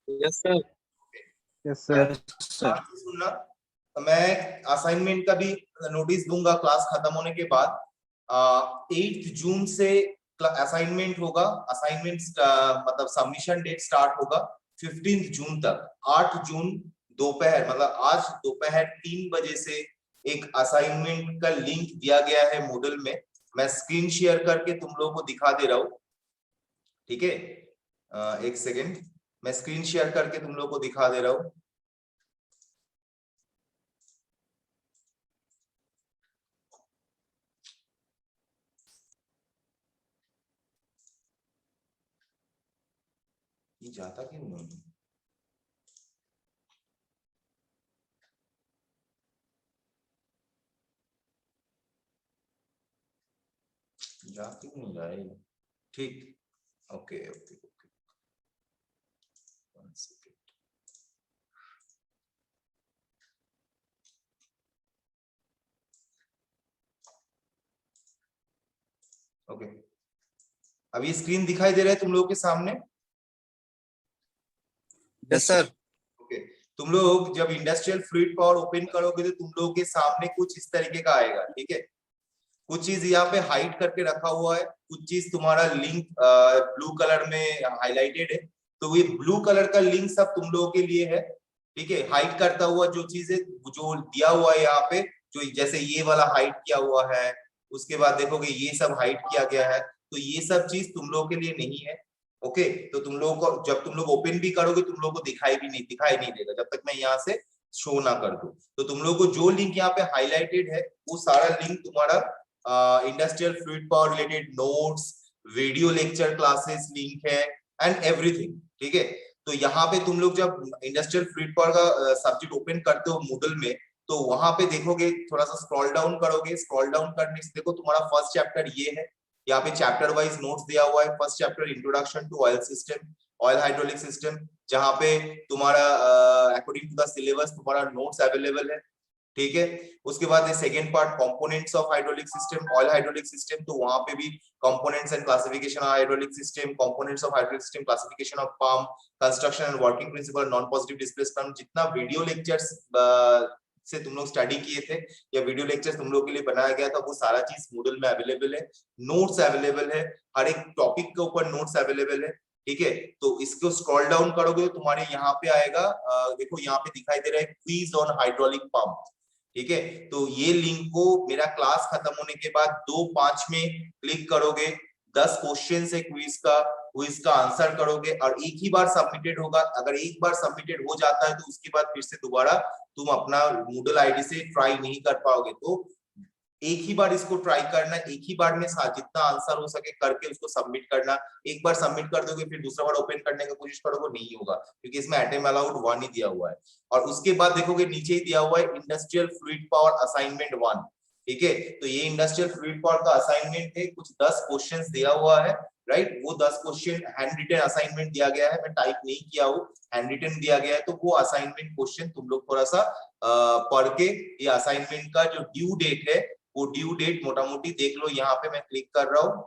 Yes sir. Yes sir. ध्यान से सुनना। मैं असाइनमेंट का भी नोटिस दूंगा क्लास खत्म होने के बाद। 8 जून से असाइनमेंट होगा। असाइनमेंट मतलब सबमिशन डेट स्टार्ट होगा 15 जून तक। 8 जून दोपहर मतलब आज दोपहर 3 बजे से एक असाइनमेंट का लिंक दिया गया है मूडल में। मैं स्क्रीन शेयर करके तुम लोगों को दिखा दे रहा हूँ, ठीक है। एक सेकेंड, मैं स्क्रीन शेयर करके तुम लोगों को दिखा दे रहा हूँ। ये जाता क्यों नहीं? जा क्यों नहीं रहा है? ठीक, okay okay okay, one second. Okay, अब ये स्क्रीन दिखाई दे रहा है तुम लोगों के सामने? Yes sir. ओके, तुम लोग जब इंडस्ट्रियल फ्लूइड पावर ओपन करोगे तो तुम लोगों के सामने कुछ इस तरीके का आएगा, ठीक है। कुछ चीज यहाँ पे हाइड करके रखा हुआ है, कुछ चीज तुम्हारा लिंक ब्लू कलर में हाईलाइटेड है। तो ये ब्लू कलर का लिंक सब तुम लोगों के लिए है, ठीक है। हाइड करता हुआ जो चीज है, जो दिया हुआ है यहाँ पे, जो जैसे ये वाला हाइड किया हुआ है, उसके बाद देखोगे ये सब हाइड किया गया है। तो ये सब चीज तुम लोगों के लिए नहीं है, ओके। तो तुम लोगों को जब तुम लोग ओपन भी करोगे तुम लोगों को दिखाई नहीं देगा जब तक मैं यहाँ से शो ना कर दूं। तो तुम लोगों को जो लिंक यहाँ पे हाईलाइटेड है वो सारा लिंक तुम्हारा industrial fluid power related notes, video lecture classes link है एंड एवरीथिंग, ठीक है। तो यहाँ पे तुम लोग जब इंडस्ट्रियल फ्लूइड पावर का सब्जेक्ट ओपन करते हो मूडल में, तो वहां पे देखोगे, थोड़ा सा स्क्रॉल डाउन करोगे, स्क्रॉल डाउन करने से देखो तुम्हारा फर्स्ट चैप्टर ये है। यहाँ पे चैप्टर वाइज नोट्स दिया हुआ है। First chapter introduction to oil system, oil hydraulic system, जहाँ पे तुम्हारा अकॉर्डिंग टू द सिलेबस तुम्हारा नोट्स अवेलेबल है, ठीक है। उसके बाद second part components of hydraulic system, oil hydraulic system, तो वहां पे भी components and classification of hydraulic system, components of hydraulic system, classification of pump, construction and working principle, non positive displacement, जितना वीडियो लेक्चर्स से तुम लोग study किए थे या वीडियो लेक्चर्स तुम लोग के लिए बनाया गया था, वो सारा चीज मूडल में अवेलेबल है। नोट्स अवेलेबल है, हर एक टॉपिक के ऊपर नोट्स अवेलेबल है, ठीक है। तो इसको स्क्रॉल डाउन करोगे तो तुम्हारे यहाँ पे आएगा, देखो यहाँ पे दिखाई दे रहा है क्विज ऑन हाइड्रोलिक पंप, ठीक है। तो ये लिंक को मेरा क्लास खत्म होने के बाद 2:05 में क्लिक करोगे। 10 क्वेश्चन है क्विज का आंसर करोगे और एक ही बार सबमिटेड होगा। अगर एक बार सबमिटेड हो जाता है तो उसके बाद फिर से दोबारा तुम अपना मूडल आईडी से ट्राई नहीं कर पाओगे। तो एक ही बार इसको ट्राई करना, एक ही बार में जितना आंसर हो सके करके उसको सबमिट करना। एक बार सबमिट कर दोगे फिर दूसरा बार ओपन करने की कोशिश करोगे, नहीं होगा, क्योंकि इसमें अटेम्प्ट अलाउड 1 ही दिया हुआ है। और उसके बाद देखोगे नीचे ही दिया हुआ है इंडस्ट्रियल फ्लूइड पावर असाइनमेंट 1, ठीक है। तो ये इंडस्ट्रियल फ्लूइड पावर का असाइनमेंट है, कुछ 10 क्वेश्चंस दिया हुआ है, राइट। वो 10 क्वेश्चन हैंड रिटन असाइनमेंट दिया गया है, मैं टाइप नहीं किया हूँ, हैंड रिटन दिया गया है। तो वो असाइनमेंट क्वेश्चन तुम लोग थोड़ा सा पढ़ के, ये असाइनमेंट का जो ड्यू डेट है वो ड्यू डेट मोटा मोटी देख लो। यहाँ पे मैं क्लिक कर रहा हूँ,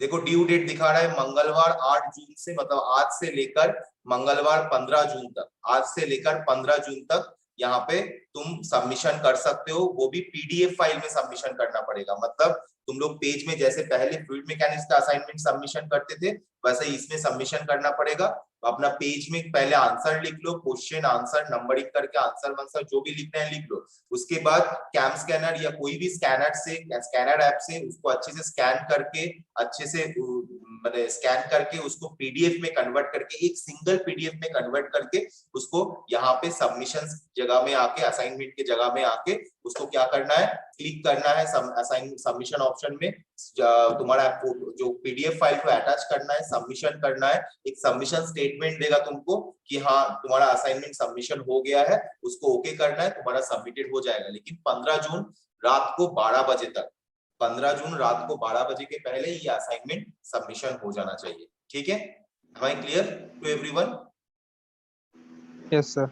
देखो ड्यू डेट दिखा रहा है मंगलवार 8 जून से, मतलब आज से लेकर मंगलवार 15 जून तक, आज से लेकर 15 जून तक यहाँ पे तुम सबमिशन कर सकते हो। वो भी पीडीएफ फाइल में सबमिशन करना पड़ेगा। मतलब तुम लोग पेज में जैसे पहले फ्लूइड मैकेनिक्स का असाइनमेंट सबमिशन करते थे वैसे ही इसमें सबमिशन करना पड़ेगा। अपना पेज में पहले आंसर लिख लो, क्वेश्चन आंसर नंबरिंग करके आंसर वंसर जो भी लिखना है लिख लो। उसके बाद कैम स्कैनर या कोई भी स्कैनर से, स्कैनर ऐप से उसको अच्छे से स्कैन करके, अच्छे से मतलब स्कैन करके उसको पीडीएफ में कन्वर्ट करके, एक सिंगल पीडीएफ में कन्वर्ट करके उसको यहाँ पे सबमिशन जगह में आके, असाइनमेंट के जगह में आके उसको क्या करना है, क्लिक करना है सबमिशन ऑप्शन में। तुम्हारा जो पीडीएफ फाइल को अटैच करना है, सबमिशन करना है। एक सबमिशन स्टेटमेंट देगा तुमको कि हाँ तुम्हारा असाइनमेंट सबमिशन हो गया है, उसको ओके करना है, तुम्हारा सबमिटेड हो जाएगा। लेकिन 15 जून रात को 12 बजे तक, 15 जून रात को 12 बजे के पहले ये असाइनमेंट सबमिशन हो जाना चाहिए, ठीक है। Am I clear to everyone? Yes sir.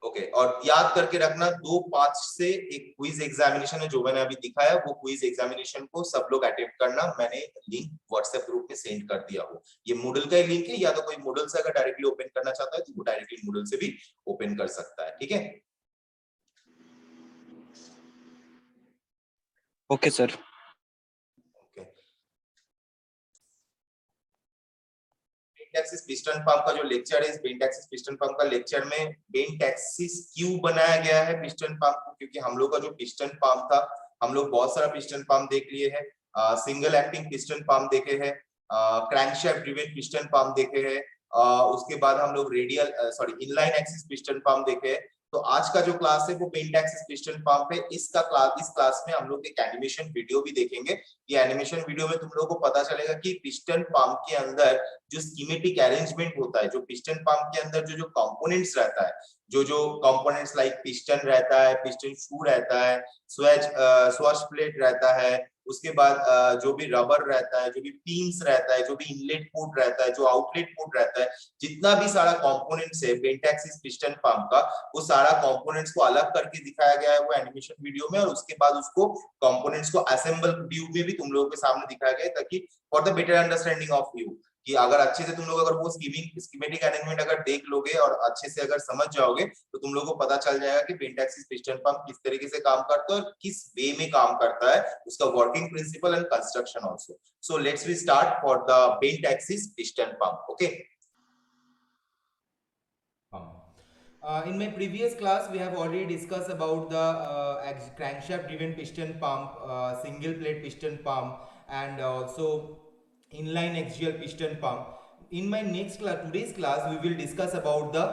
Okay और याद करके रखना 2-5 से एक क्विज एग्जामिनेशन है जो मैंने अभी दिखाया, वो क्विज एग्जामिनेशन को सब लोग अटेम्प्ट करना। मैंने लिंक व्हाट्सएप ग्रुप में सेंड कर दिया हो। ये मूडल का ही लिंक है, या तो कोई मूडल से अगर डायरेक्टली ओपन करना चाहता है तो वो डायरेक्टली मूडल से भी ओपन कर सकता है। ठीक है, okay sir. Bent axis piston pump का जो लेक्चर है, इस बेंट एक्सिस पिस्टन पंप का लेक्चर में बेंट एक्सिस क्यों बनाया गया है पिस्टन पंप को, क्योंकि हम लोग का जो पिस्टन पंप था, हम लोग बहुत सारा पिस्टन पंप देख लिए हैं। सिंगल एक्टिंग पिस्टन पंप देखे हैं, क्रैंकशाफ्ट ड्रिवन पिस्टन पंप देखे हैं, उसके बाद हम लोग radial inline axis piston pump देखे हैं। तो आज का जो क्लास है वो बेंट एक्सिस पिस्टन पंप है। इस क्लास में हम लोग एक एनिमेशन वीडियो भी देखेंगे। ये एनिमेशन वीडियो में तुम लोगों को पता चलेगा कि पिस्टन पंप के अंदर जो स्कीमेटिक अरेंजमेंट होता है, जो पिस्टन पंप के अंदर जो कंपोनेंट्स रहता है, जो कंपोनेंट्स लाइक पिस्टन रहता है, पिस्टन शू रहता है, स्वश प्लेट रहता है, उसके बाद जो भी रबर रहता है, जो भी पिन्स रहता है, जो भी इनलेट पोर्ट रहता है, जो आउटलेट पोर्ट रहता है, जितना भी सारा कंपोनेंट्स है बेंट एक्सिस पिस्टन पंप का, वो सारा कंपोनेंट्स को अलग करके दिखाया गया है वो एनिमेशन वीडियो में। और उसके बाद उसको कंपोनेंट्स को असेंबल व्यू में भी तुम लोगों के सामने दिखाया गया है, ताकि for the better understanding of you, कि अगर अच्छे से तुम लोग अगर वो स्कीमेटिक अरेंजमेंट अगर देख लोगे और अच्छे से अगर समझ जाओगे तो तुम लोगों को पता चल जाएगा कि बेंट एक्सिस पिस्टन पंप किस तरीके से काम करता है और किस वे में काम करता है, उसका working principle and construction also. So let's we start for the bent axis piston pump. Okay, in my previous class we have already discussed about the crankshaft driven piston pump, single plate piston pump, and also inline axial piston pump. In my next class, today's class, we will discuss about the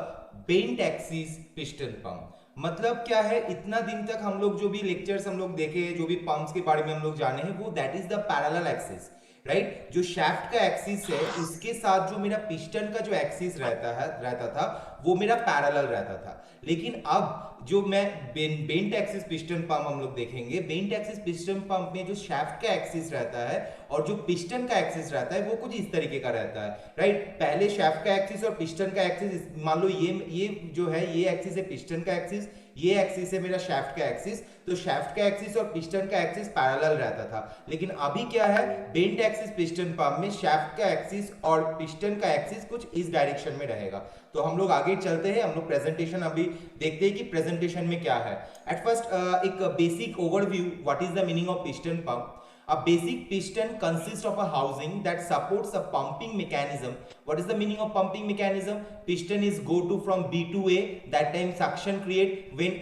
bent axis piston pump. मतलब क्या है, इतना दिन तक हम लोग जो भी लेक्चर्स हम लोग देखे, जो भी पंप्स के बारे में हम लोग जाने हैं, वो that is the parallel axis, right. जो शाफ्ट का एक्सिस है उसके साथ जो मेरा पिस्टन का जो एक्सिस रहता था वो मेरा पैरेलल रहता था। लेकिन अब जो मैं बेंट एक्सिस पिस्टन पंप हम लोग देखेंगे, बेंट एक्सिस पिस्टन पंप में जो शाफ्ट का एक्सिस रहता है और जो पिस्टन का एक्सिस रहता है वो कुछ इस तरीके का रहता है, राइट। पहले शाफ्ट का एक्सिस और पिस्टन का एक्सिस, मान लो ये जो है ये एक्सिस है पिस्टन का एक्सिस, ये एक्सिस है मेरा शाफ्ट का एक्सिस। तो शाफ्ट का एक्सिस और पिस्टन का एक्सिस पैरेलल रहता था। लेकिन अभी क्या है, बेंट एक्सिस पिस्टन पंप में शाफ्ट का एक्सिस और पिस्टन का एक्सिस कुछ इस डायरेक्शन में रहेगा। तो हम लोग आगे चलते हैं, हम लोग प्रेजेंटेशन अभी देखते हैं कि प्रेजेंटेशन में क्या है। एट फर्स्ट एक basic overview, what is the meaning of piston pump. A basic piston consists of a housing that supports a pumping mechanism. What is the meaning of pumping mechanism? Piston is go to from B to A. That time suction create when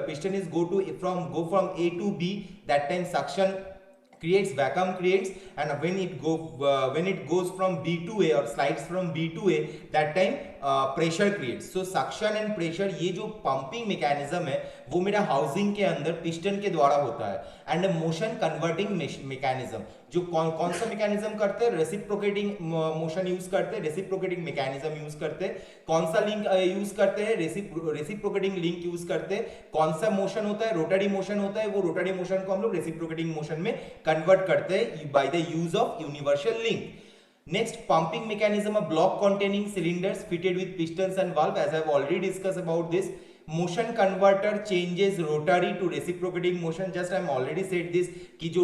piston is go from A to B. That time suction creates, vacuum creates, and when it goes from B to A or slides from B to A, that time pressure creates. So suction and pressure, ये जो pumping mechanism है वो मेरा housing के अंदर piston के द्वारा होता है। एंड मोशन कन्वर्टिंग मैकेनिज्म, जो कौन सा मैकेनिज्म करते हैं, रेसिप्रोकेटिंग मोशन यूज करते हैं, रेसिप्रोकेटिंग मैकेनिज्म यूज करते हैं। कौन सा लिंक यूज करते हैं, रेसिप्रोकेटिंग लिंक यूज करते हैं। कौन सा मोशन होता है, रोटरी मोशन होता है, वो रोटरी मोशन को हम लोग रेसिप्रोकेटिंग मोशन में कन्वर्ट करते हैं by the use of universal link. Next, pumping mechanism, a block containing cylinders fitted with pistons and valve. As I have already discussed about this, motion converter changes rotary to reciprocating motion. Just I am already said this कि जो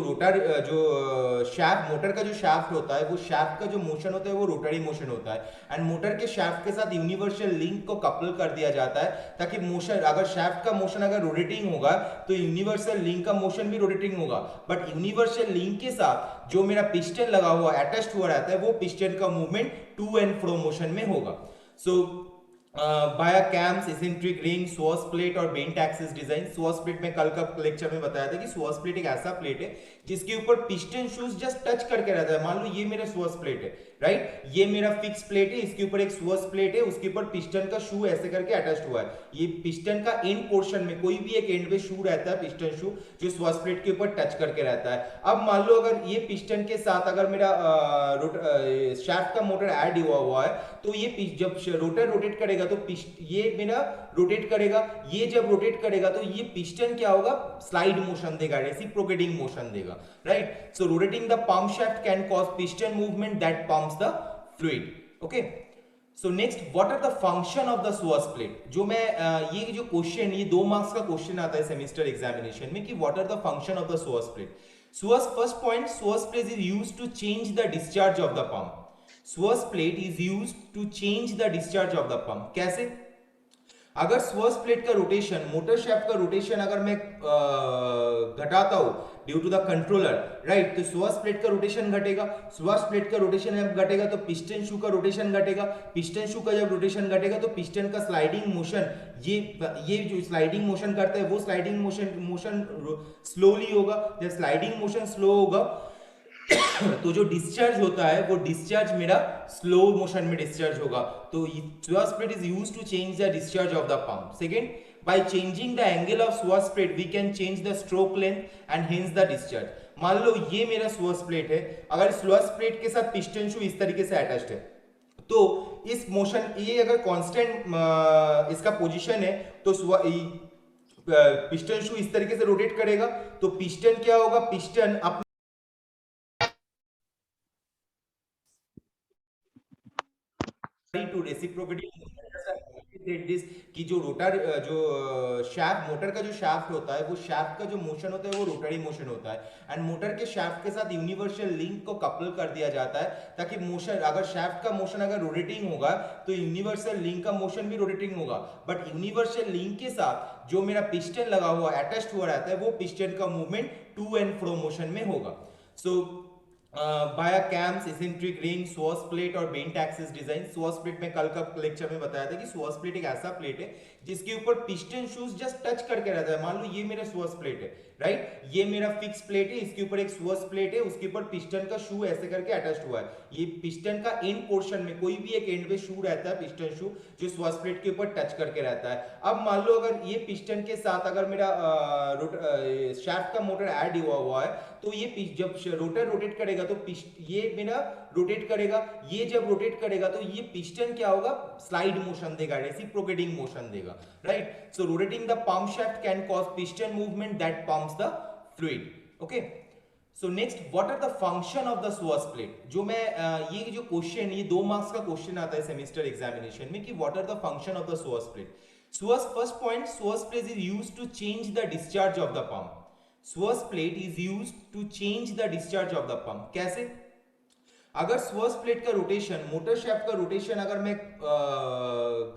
shaft, motor का जो shaft होता है, वो shaft का जो motion होता है वो रोटरी मोशन होता है। एंड मोटर के शाफ्ट के साथ यूनिवर्सल लिंक को कपल कर दिया जाता है, ताकि मोशन, अगर शाफ्ट का मोशन अगर रोटेटिंग होगा तो यूनिवर्सल लिंक का मोशन भी रोटेटिंग होगा। बट यूनिवर्सल लिंक के साथ जो मेरा पिस्टन लगा हुआ अटैच्ड हुआ रहता है, वो पिस्टन का movement to and fro motion में होगा। So via cams, eccentric ring, swash plate और bent axis design. Swash plate में कल का लेक्चर में बताया था कि स्वॉस प्लेट एक ऐसा प्लेट है जिसके ऊपर पिस्टन शूज जस्ट टच करके रहता है। मान लो ये मेरा स्वॉस प्लेट है, राइट, ये मेरा फिक्स प्लेट है, इसके ऊपर एक स्वॉस प्लेट है, उसके ऊपर पिस्टन का शू ऐसे करके अटैच्ड हुआ है। ये पिस्टन का एंड पोर्शन में कोई भी एक एंड पे शू रहता है, पिस्टन शू, जो स्वॉस प्लेट के ऊपर टच करके रहता है। अब मान लो अगर ये पिस्टन के साथ अगर मेरा शाफ्ट का मोटर ऐड हुआ है, तो ये जब रोटर रोटेट करेगा तो ये मेरा रोटेट करेगा। ये जब रोटेट करेगा तो ये पिस्टन क्या होगा, स्लाइड मोशन देगा, रेसिप्रोकेटिंग मोशन देगा, right. So rotating the pump shaft can cause piston movement that pumps the fluid. Okay, so next, what are the function of the swash plate? जो मैं ये जो क्वेश्चन, ये 2 marks का question आता है सेमेस्टर एग्जामिनेशन में कि what are the function of the swash plate. Swash, first point, swash plate is used to change the discharge of the pump. Swash plate is used to change the discharge of the pump. कैसे? अगर swash plate का rotation, motor shaft का rotation अगर मैं घटाता हूं due to the controller, right, तो swash plate का रोटेशन घटेगा. सुअस प्लेट का रोटेशन जब घटेगा तो पिस्टन शू का रोटेशन घटेगा. पिस्टन शू का जब रोटेशन घटेगा तो पिस्टन का स्लाइडिंग मोशन, ये जो स्लाइडिंग मोशन करता है वो स्लाइडिंग मोशन स्लोली होगा. जब स्लाइडिंग मोशन स्लो होगा तो जो डिस्चार्ज होता है वो डिस्चार्ज मेरा स्लो मोशन में डिस्चार्ज होगा. तो swash plate is used to change the discharge of the pump. Second, by changing the angle of Suez plate we can change the stroke length and hence the discharge. मान लो ये मेरा Suez plate है, अगर Suez plate के साथ piston शू इस तरीके से अटैच्ड है तो इस मोशन, ये अगर कांस्टेंट इसका पोजीशन है तो पिस्टन शू इस तरीके से रोटेट करेगा तो पिस्टन क्या होगा, पिस्टन अपने टू रेसिप्रोकेटिंग दिस कि जो रोटर, जो शाफ्ट, मोटर का जो शाफ्ट होता है वो शाफ्ट का जो मोशन होता है वो रोटरी मोशन होता है एंड मोटर के शाफ्ट के साथ यूनिवर्सल लिंक को कपल कर दिया जाता है ताकि मोशन, अगर शाफ्ट का मोशन अगर रोटेटिंग होगा तो यूनिवर्सल लिंक का मोशन भी रोटेटिंग होगा. बट यूनिवर्सल लिंक के साथ जो मेरा पिस्टन लगा हुआ अटैच्ड हुआ रहता है वो पिस्टन का movement to and fro motion में होगा. So via cams, eccentric ring, swash plate और bent axis design. Swash plate में कल का लेक्चर में बताया था कि सुअस प्लेट एक ऐसा प्लेट है जिसके ऊपर पिस्टन शूज जस्ट टच करके रहता है. मान लो ये मेरा सुअस प्लेट है, राइट, ये मेरा फिक्स प्लेट है, इसके ऊपर एक सुअस प्लेट है, उसके ऊपर पिस्टन का शू ऐसे करके अटैच्ड हुआ है. ये पिस्टन का एंड पोर्शन में कोई भी एक एंड पे शू रहता है, पिस्टन शू, जो सुअस प्लेट के ऊपर टच करके रहता है. अब मान लो अगर ये पिस्टन के साथ अगर मेरा शाफ्ट का मोटर ऐड हुआ है तो ये जब रोटर रोटेट करेगा तो ये मेरा रोटेट करेगा. ये जब रोटेट करेगा तो ये पिस्टन क्या होगा, स्लाइड मोशन देगा, रेसिप्रोकेटिंग मोशन देगा, right. So rotating the pump shaft can cause piston movement that pumps the fluid. Okay, so next, what are the function of the swash plate? जो मैं ये जो क्वेश्चन, ये 2 marks का question आता है सेमेस्टर एग्जामिनेशन में कि what are the function of the swash plate. Swash, first point, swash plate is used to change the discharge of the pump. Suez plate is used to change the discharge of the pump. कैसे? अगर Suez plate का rotation, motor shaft का rotation अगर मैं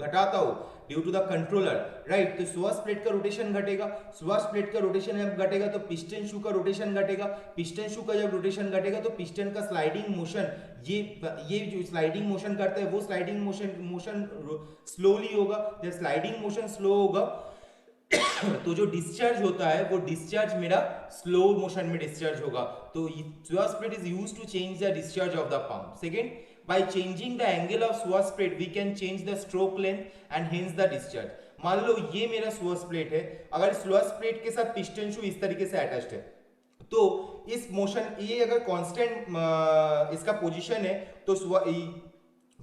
घटाता हूं due to the controller, right, तो Suez plate का रोटेशन घटेगा. Suez प्लेट का रोटेशन जब घटेगा तो पिस्टन शू का रोटेशन घटेगा. पिस्टन शू का जब रोटेशन घटेगा तो पिस्टन का स्लाइडिंग मोशन, ये जो स्लाइडिंग मोशन करता है वो स्लाइडिंग मोशन स्लोली होगा. जब स्लाइडिंग मोशन स्लो होगा तो जो डिस्चार्ज होता है वो डिस्चार्ज मेरा स्लो मोशन में डिस्चार्ज होगा. तो Suez plate is used to change the discharge of the pump. Second, by changing the angle of Suez plate we can change the stroke length and hence the discharge. मान लो ये मेरा Suez plate है, अगर Suez plate के साथ piston शू इस तरीके से अटैच्ड है तो इस मोशन, ये अगर कांस्टेंट इसका पोजीशन है तो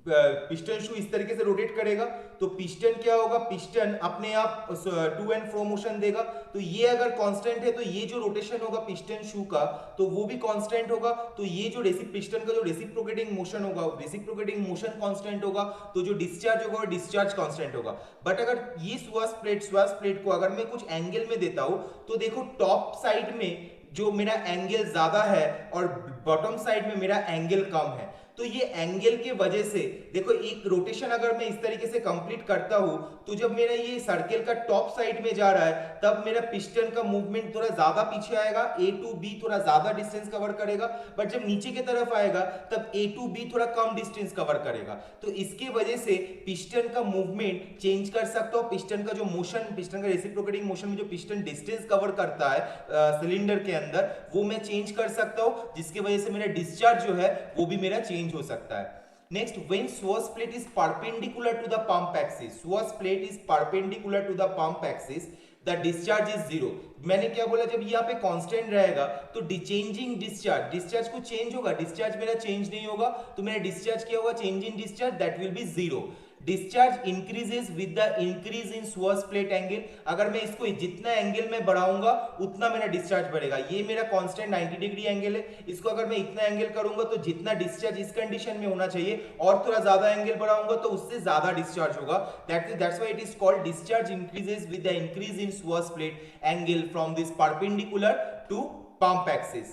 पिस्टन शू इस तरीके से रोटेट करेगा तो पिस्टन क्या होगा, पिस्टन अपने आप टू एंड फ्रो मोशन देगा. तो ये अगर कांस्टेंट है तो ये जो रोटेशन होगा पिस्टन शू का तो वो भी कांस्टेंट होगा. तो ये जो पिस्टन का जो रेसिप्रोकेटिंग मोशन होगा, रेसिप्रोकेटिंग मोशन कांस्टेंट होगा, तो जो डिस्चार्ज होगा वो डिस्चार्ज कांस्टेंट होगा. बट अगर ये Suez प्लेट को अगर मैं कुछ एंगल में देता हूं तो देखो टॉप साइड में जो मेरा एंगल ज्यादा है और बॉटम साइड में मेरा एंगल कम है. तो ये एंगल के वजह से देखो, एक रोटेशन अगर मैं इस तरीके से कंप्लीट करता हूं तो जब मेरा ये सर्कल का टॉप साइड में जा रहा है तब मेरा पिस्टन का मूवमेंट थोड़ा ज्यादा पीछे आएगा, A to B थोड़ा ज्यादा डिस्टेंस कवर करेगा. बट जब नीचे की तरफ आएगा तब A to B थोड़ा कम डिस्टेंस कवर करेगा. तो इसके वजह से पिस्टन का मूवमेंट चेंज कर सकता हूं. पिस्टन का जो मोशन, पिस्टन का रेसिप्रोकेटिंग मोशन में जो पिस्टन डिस्टेंस कवर करता है सिलेंडर के अंदर, वो मैं चेंज कर सकता हूं, जिसकी वजह से मेरा डिस्चार्ज जो है वो भी मेरा चेंज हो सकता है. Next, when Suez plate is perpendicular to the pump axis, Suez plate is perpendicular to the pump axis, the discharge is zero. मैंने क्या बोला, जब यहाँ पे कांस्टेंट रहेगा तो चेंजिंग डिस्चार्ज को चेंज होगा, डिस्चार्ज मेरा चेंज नहीं होगा, तो मेरा डिस्चार्ज क्या होगा, change in discharge that will be zero. Discharge increases with the increase in सोर्स प्लेट एंगल। अगर मैं इसको जितना एंगल में बढ़ाऊंगा उतना मेरा डिस्चार्ज बढ़ेगा। ये मेरा कांस्टेंट 90 डिग्री एंगल है, इसको अगर मैं इतना एंगल करूंगा तो जितना डिस्चार्ज इस कंडीशन में होना चाहिए और थोड़ा ज्यादा एंगल बढ़ाऊंगा तो उससे ज्यादा डिस्चार्ज होगा। That's why it is called discharge increases with the increase in सोर्स plate angle from this perpendicular to pump axis.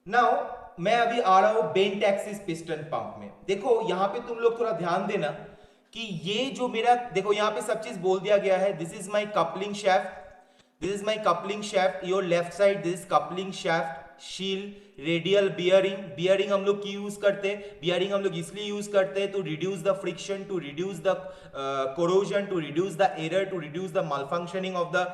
Now मैं अभी आ रहा हूं बेंट एक्सिस पिस्टन पंप में। देखो यहां पे तुम लोग थोड़ा ध्यान देना कि ये जो मेरा, देखो यहां पे सब चीज बोल दिया गया है। This is my coupling shaft, this is my coupling shaft, your left side this is coupling shaft, शील, रेडियल बियरिंग। बियरिंग हम लोग की यूज करते हैं, बियरिंग हम लोग इसलिए यूज करते हैं to reduce the friction, to reduce the corrosion, to reduce the error, to reduce the malfunctioning of the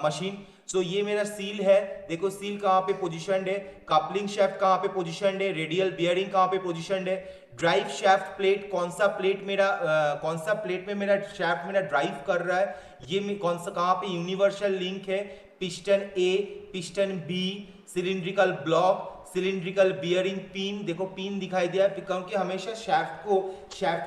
machine. So ये मेरा सील है, देखो सील कहां पे पोजीशनड है, कपलिंग शाफ्ट कहां पे पोजीशनड है, रेडियल बियरिंग कहां पे पोजीशनड है, ड्राइव शाफ्ट प्लेट कौन सा प्लेट में मेरा शाफ्ट मेरा ड्राइव कर रहा है, ये कौन सा कहां पे यूनिवर्सल लिंक है, piston A, piston B, cylindrical block, cylindrical bearing pin. देखो पिन दिखाई दिया है क्योंकि हमेशा शाफ्ट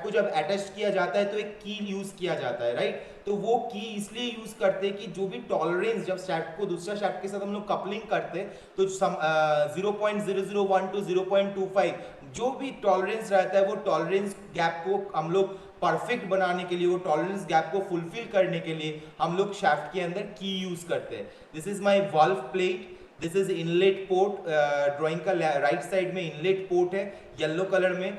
को जब अटैच किया जाता है तो एक कील यूज किया जाता है, राइट। तो वो की इसलिए यूज करते हैं कि जो भी टॉलरेंस, जब शाफ्ट को दूसरा शाफ्ट के साथ हम लोग कपलिंग करते हैं तो 0.0012 0.25 जो भी टॉलरेंस रहता है वो टॉलरेंस गैप को हम लोग परफेक्ट बनाने के लिए, वो टॉलरेंस गैप को फुलफिल करने के लिए हम लोग शाफ्ट के अंदर की यूज करते हैं। This is my valve plate, this is inlet port, drawing का राइट साइड में इनलेट पोर्ट है येलो कलर में,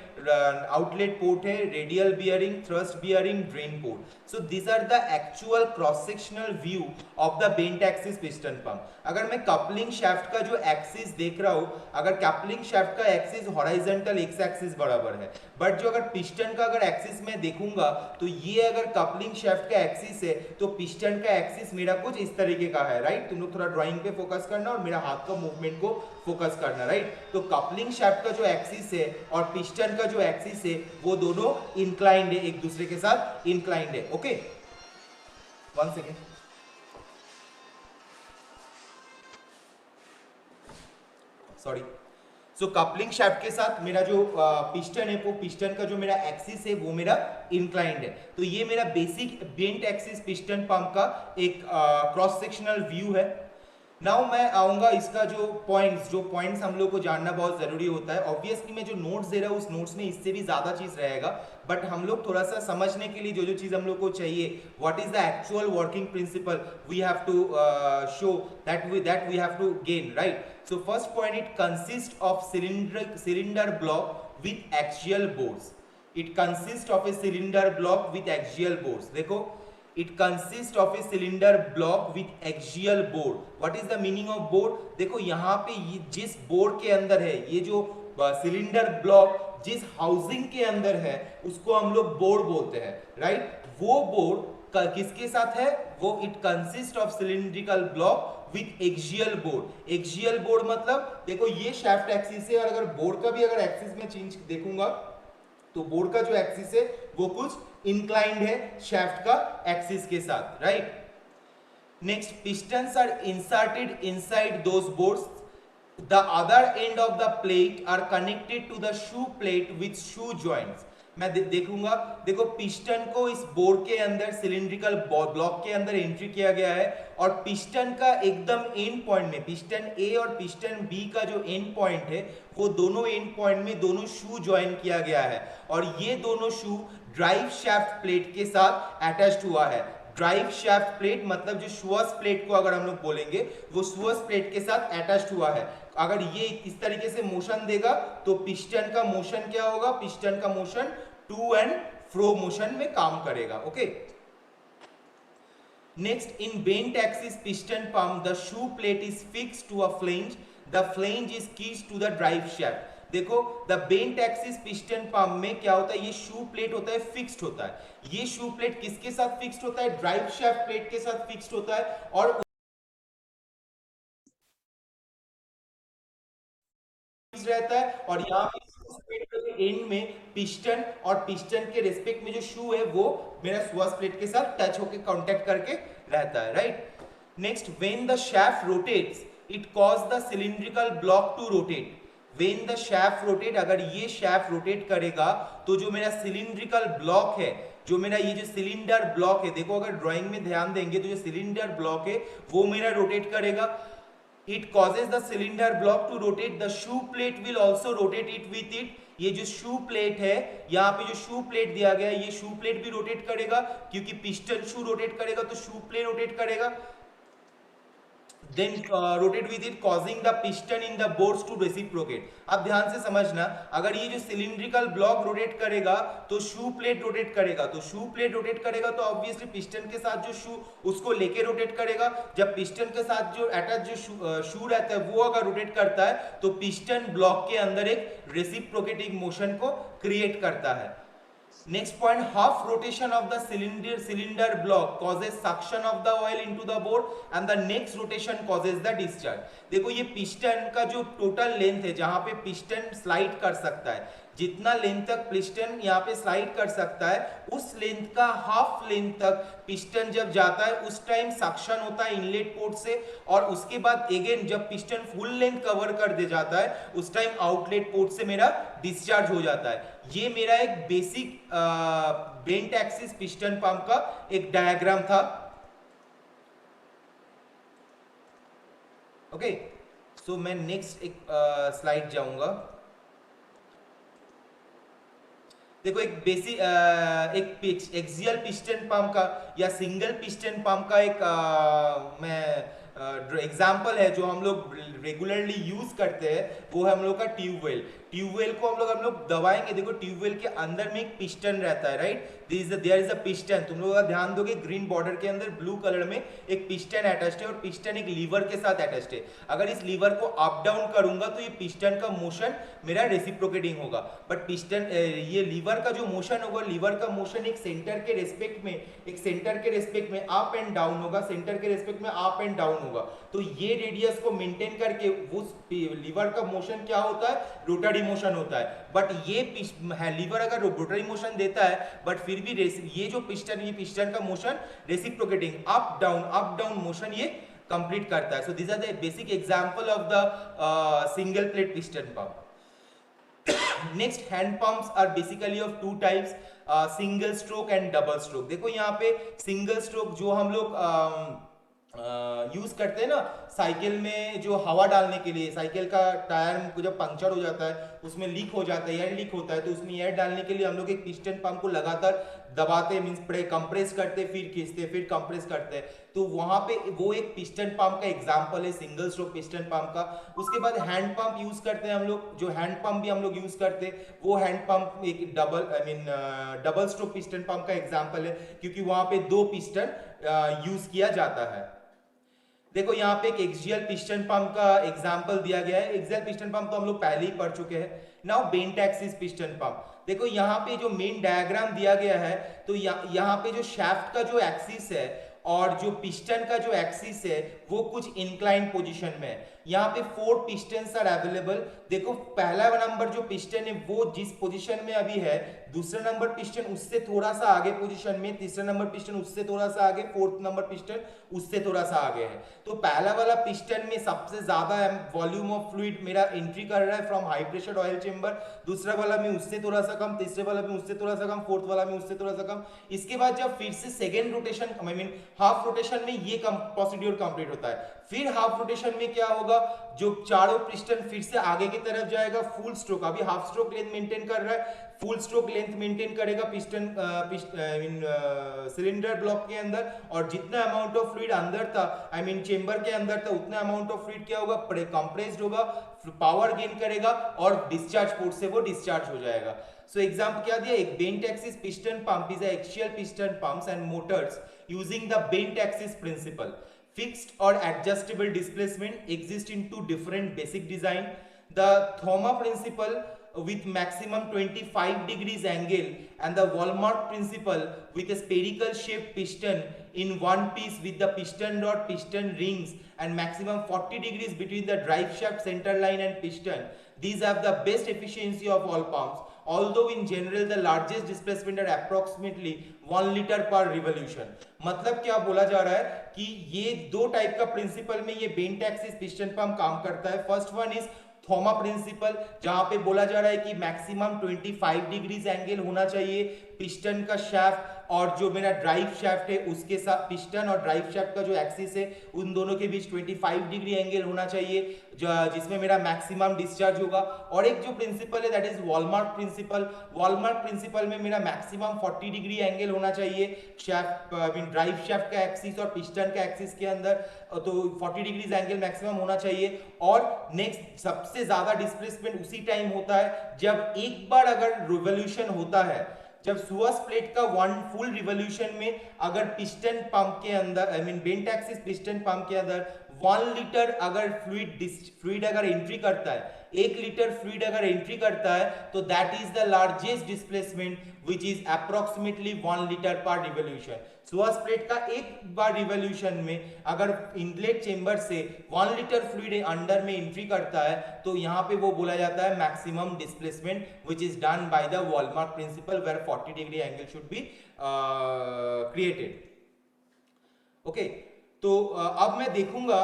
आउटलेट पोर्ट है, radial bearing, thrust bearing, drain port. So this are the actual cross sectional view of the bent axis piston pump. अगर मैं coupling shaft का जो axis देख रहा हूं, अगर कपलिंग शाफ्ट का एक्सिस हॉरिजॉन्टल एक्स एक्सिस बराबर है, बट जो अगर पिस्टन का अगर एक्सिस में देखूंगा तो ये अगर कपलिंग शाफ्ट का एक्सिस है तो पिस्टन का एक्सिस मेरा कुछ इस तरीके का है, राइट। तुम लोग थोड़ा ड्राइंग पे फोकस करना और मेरा हाथ का मूवमेंट को फोकस करना, राइट। तो कपलिंग शाफ्ट का जो एक्सिस है और पिस्टन का जो एक्सिस है वो दोनों इंक्लाइंड है, एक दूसरे के साथ इंक्लाइंड है। Okay, one second. सॉरी। सो कपलिंग शाफ्ट के साथ मेरा जो पिस्टन है, वो पिस्टन का जो मेरा एक्सिस है वो मेरा इंक्लाइंड है। तो ये मेरा basic bent axis piston pump का एक क्रॉस सेक्शनल व्यू है। नाउ मैं आऊंगा इसका जो पॉइंट्स हम लोग को जानना बहुत जरूरी होता है। ऑब्वियसली मैं जो नोट्स दे रहा हूँ उस नोट्स में इससे भी ज्यादा चीज रहेगा, बट हम लोग थोड़ा सा समझने के लिए जो चीज हम लोग को चाहिए, what is the actual working principle we have to show that we have to gain, right. So first point, it consist of cylinder block with axial bores. It consist of a cylinder block with axial bores. देखो, it consists of a cylinder block with axial board. What is the meaning of board? देखो यहाँ पे जिस board के अंदर है, ये जो सिलेंडर ब्लॉक जिस हाउसिंग के अंदर है उसको हम लोग बोर्ड बोलते हैं, राइट। वो बोर्ड किसके साथ है? वो it consist of cylindrical block with axial board. Axial board मतलब देखो ये शाफ्ट एक्सिस है और अगर बोर्ड का भी अगर एक्सिस में चेंज देखूंगा तो बोर्ड का जो एक्सिस है वो कुछ इंक्लाइंड है शाफ्ट का एक्सिस के साथ, right. Next, pistons are inserted inside those bores. The other end of the plate are connected to the shoe plate with shoe joints. मैं देखूंगा, देखो पिस्टन को इस बोर्ड के अंदर सिलिंड्रिकल ब्लॉक के अंदर एंट्री किया गया है और पिस्टन का एकदम एंड पॉइंट में, पिस्टन ए और पिस्टन बी का जो एंड पॉइंट है वो दोनों एंड पॉइंट में दोनों शू ज्वाइन किया गया है और ये दोनों शू ड्राइव शाफ्ट प्लेट के साथ अटैच्ड हुआ है। ड्राइव शाफ्ट प्लेट मतलब जो शुअर्स प्लेट को अगर हम लोग बोलेंगे वो शुअर्स प्लेट के साथ अटैच्ड हुआ है। अगर ये इस तरीके से मोशन देगा तो पिस्टन का मोशन क्या होगा? पिस्टन का motion to and fro motion में काम करेगा। Okay, next, in bent axis piston pump the shoe plate is fixed to a flange, the flange is keyed to the drive shaft. देखो, the bent axis piston pump में क्या होता है, ये शू plate होता है, फिक्स्ड होता है। ये शू प्लेट किसके साथ फिक्स्ड होता है? ड्राइव शाफ्ट प्लेट के साथ फिक्स्ड होता है और रहता है और यहाँ पे एंड में पिस्टन और पिस्टन के रिस्पेक्ट में जो शू है वो मेरा शुअर्स प्लेट के साथ टच होकर कांटेक्ट करके रहता है, right. Next, when the shaft rotates it cause the cylindrical block to rotate. When the shaft rotate, अगर ये शैफ्ट रोटेट करेगा तो जो मेरा सिलिंड्रिकल ब्लॉक है, जो मेरा ये जो सिलेंडर ब्लॉक है, देखो अगर ड्राइंग में ध्यान देंगे तो जो सिलेंडर ब्लॉक है वो मेरा रोटेट करेगा. It causes the cylinder block to rotate. The shoe plate will also rotate it with it. ये जो शू प्लेट है, यहाँ पे जो शू प्लेट दिया गया है, ये शू प्लेट भी रोटेट करेगा, क्योंकि पिस्टन शू रोटेट करेगा तो शू प्लेट रोटेट करेगा. Then rotate with it, causing the piston in the boards to reciprocate. अब ध्यान से समझना, अगर ये जो सिलिंड्रिकल ब्लॉक रोटेट करेगा तो शू प्लेट रोटेट करेगा, तो शू प्लेट रोटेट करेगा तो ऑब्वियसली पिस्टन के साथ जो शू उसको लेके रोटेट करेगा. जब पिस्टन के साथ जो अटैच जो शू रहता है वो अगर रोटेट करता है तो पिस्टन ब्लॉक के अंदर एक रेसिप्रोकेटिंग मोशन को क्रिएट करता है. Next point, half rotation of the cylinder block causes suction of the oil into the bore and the next rotation causes the discharge. देखो ये पिस्टन का जो टोटल लेंथ है, जहां पे पिस्टन स्लाइड कर सकता है, जितना लेंथ तक पिस्टन यहाँ पे स्लाइड कर सकता है, उस लेंथ का हाफ लेंथ तक पिस्टन जब जाता है उस टाइम सक्शन होता है इनलेट पोर्ट से, और उसके बाद अगेन जब पिस्टन फुल लेंथ कवर कर दे जाता है उस टाइम आउटलेट पोर्ट से मेरा डिस्चार्ज हो जाता है. ये मेरा एक basic bent axis piston pump का एक डायग्राम था. ओके, सो मैं नेक्स्ट एक स्लाइड जाऊंगा. देखो एक बेसिक एक एक्सियल पिस्टन पंप का या सिंगल पिस्टन पंप का एक मैं एग्जाम्पल है जो हम लोग रेगुलरली यूज करते हैं, वो है हम लोग का ट्यूबवेल. ट्यूबवेल को हम लोग दबाएंगे. देखो ट्यूबवेल के अंदर में एक पिस्टन रहता है, right. There is a piston. तुम लोग ध्यान दोगे ग्रीन बॉर्डर के अंदर ब्लू कलर में एक पिस्टन अटैच्ड है, और पिस्टन एक लीवर के साथ अटैच्ड है. अगर इस लीवर को अप डाउन करूंगा तो ये पिस्टन का मोशन मेरा रेसिप्रोकेटिंग होगा. बट पिस्टन ये लीवर का जो मोशन होगा, लीवर का मोशन एक सेंटर के रेस्पेक्ट में अप एंड डाउन होगा, सेंटर के रेस्पेक्ट में अप एंड डाउन होगा. तो ये रेडियस को मेंटेन करके उस लीवर का मोशन क्या होता है, रोटरी मोशन होता है. बट ये लीवर अगर रोटरी मोशन देता है बट फिर भी ये जो पिस्टन का motion reciprocating up down motion ये कंप्लीट करता है. So this are the basic example of the single plate piston pump. Next, hand pumps are basically of two types, single stroke and double stroke. देखो यहाँ पे single stroke जो हम लोग use करते हैं ना साइकिल में, जो हवा डालने के लिए, साइकिल का टायर को जब पंक्चर हो जाता है उसमें लीक हो जाता है, एयर लीक होता है, तो उसमें एयर डालने के लिए हम लोग एक पिस्टन पंप को लगातार दबाते, मींस कंप्रेस करते, फिर खींचते, फिर कंप्रेस करते. तो वहां पे वो एक पिस्टन पंप का एग्जांपल है, सिंगल स्ट्रोक पिस्टन पंप का. उसके बाद हैंड पंप यूज करते हैं हम लोग. जो हैंड पंप भी हम लोग यूज करते हैं वो हैंड पंप एक डबल स्ट्रोक पिस्टन पंप का एग्जांपल है, क्योंकि वहां पे दो पिस्टन यूज किया जाता है. देखो यहाँ पे एक एक्सियल पिस्टन पंप का एग्जांपल दिया गया है. एक्सियल पिस्टन पंप तो हम लोग पहले ही पढ़ चुके हैं. Now bent axis piston pump. देखो यहाँ पे जो मेन डायग्राम दिया गया है, तो यहाँ पे जो शाफ्ट का जो एक्सिस है और जो पिस्टन का जो एक्सिस है वो कुछ इंक्लाइन पोजीशन में है. यहाँ पे 4 पिस्टन्स आर अवेलेबल. देखो पहला नंबर जो पिस्टन है वो जिस पोजीशन में अभी है, दूसरा नंबर पिस्टन उससे थोड़ा सा आगे पोजीशन में, तीसरा नंबर पिस्टन उससे थोड़ा सा आगे, फोर्थ नंबर पिस्टन उससे थोड़ा सा आगे है. तो पहला वाला पिस्टन में सबसे ज्यादा वॉल्यूम ऑफ फ्लूइड मेरा एंट्री कर रहा है from high pressure oil chamber, दूसरा वाला में उससे थोड़ा सा कम, तीसरे वाला में उससे थोड़ा सा कम, फोर्थ वाला में उससे थोड़ा सा कम. इसके बाद जब फिर से सेकेंड रोटेशन हाफ रोटेशन में ये प्रोसीड्यूर कंप्लीट होता है. फिर हाफ रोटेशन में क्या होगा, जो चारों पिस्टन फिर से आगे की तरफ जाएगा. फुल स्ट्रोक, अभी हाफ स्ट्रोक लेंथ मेंटेन कर रहा है, फुल स्ट्रोक लेंथ मेंटेन करेगा पिस्टन सिलेंडर ब्लॉक के अंदर, और जितना अमाउंट ऑफ फ्लूइड अंदर था, चेंबर के अंदर था, उतना अमाउंट ऑफ फ्लूइड क्या होगा, कंप्रेस्ड होगा, पावर गेन करेगा और डिस्चार्ज पोर्ट से वो डिस्चार्ज हो जाएगा. सो एग्जांपल क्या दिया, एक bent axis piston pump is axial piston pumps and motors using the bent axis principle. Fixed or adjustable displacement exist in two different basic design. The Thoma principle with maximum 25 degrees angle and the Walmart principle with a spherical shaped piston in one piece with the piston rod, piston rings and maximum 40 degrees between the drive shaft center line and piston. These have the best efficiency of all pumps. Although in general the largest displacement are approximately 1 liter per revolution. मतलब क्या बोला जा रहा है कि ये दो type का प्रिंसिपल में ये बेंट एक्सिस पिस्टन पंप काम करता है. First one is Thoma principal, जहां पे बोला जा रहा है कि मैक्सिमम 25 डिग्रीज एंगल होना चाहिए पिस्टन का शाफ्ट और जो मेरा ड्राइव शाफ्ट है उसके साथ, पिस्टन और ड्राइव शाफ्ट का जो एक्सिस है उन दोनों के बीच 25 डिग्री एंगल होना चाहिए, जिसमें मेरा मैक्सिमम डिस्चार्ज होगा। और एक जो प्रिंसिपल है दैट इज वॉलमार्क प्रिंसिपल। वॉलमार्क प्रिंसिपल में मेरा मैक्सिमम 40 डिग्री एंगल होना चाहिए शाफ्ट, ड्राइव शाफ्ट का एक्सिस और पिस्टन का एक्सिस के अंदर, तो 40 डिग्रीज एंगल मैक्सिमम होना चाहिए। और नेक्स्ट सबसे ज्यादा डिस्प्लेसमेंट उसी टाइम होता है जब एक बार अगर रिवॉल्यूशन होता है, जब सुअस प्लेट का वन फुल रिवॉल्यूशन में अगर पिस्टन पंप के अंदर, I mean bent axis piston pump के अंदर 1 लीटर अगर फ्लूइड अगर एंट्री करता है, 1 लीटर फ्लूइड अगर एंट्री करता है, तो that is the largest displacement which is approximately 1 litre पर रिवॉल्यूशन। सुअस प्लेट का एक बार रिवॉल्यूशन में अगर इनलेट चेंबर से 1 लीटर फ्लूइड अंडर में एंट्री करता है, तो यहां पे वो बोला जाता है maximum displacement which is done by the Walmark principle where 40 degree angle should be created. Okay, तो अब मैं देखूंगा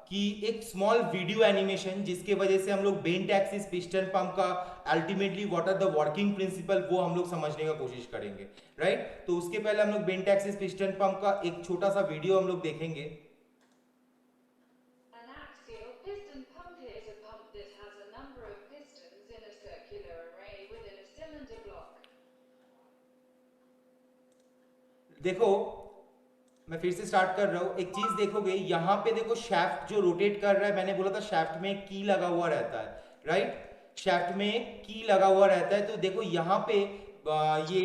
कि एक स्मॉल वीडियो एनिमेशन जिसके वजह से हम लोग बेंट एक्सिस पिस्टन पंप का ultimately what are the working principle वो हम लोग समझने का कोशिश करेंगे, राइट। तो उसके पहले हम लोग बेंट एक्सिस पिस्टन पंप का एक छोटा सा वीडियो हम लोग देखेंगे। An axial piston pump is a pump that has a number of pistons in a circular array within a cylinder block. देखो मैं फिर से स्टार्ट कर रहा हूं, एक चीज देखोगे यहाँ पे, देखो शाफ्ट जो रोटेट कर रहा है, मैंने बोला था शाफ्ट में एक की लगा हुआ रहता है, राइट। शाफ्ट में एक की लगा हुआ रहता है, तो देखो यहाँ पे ये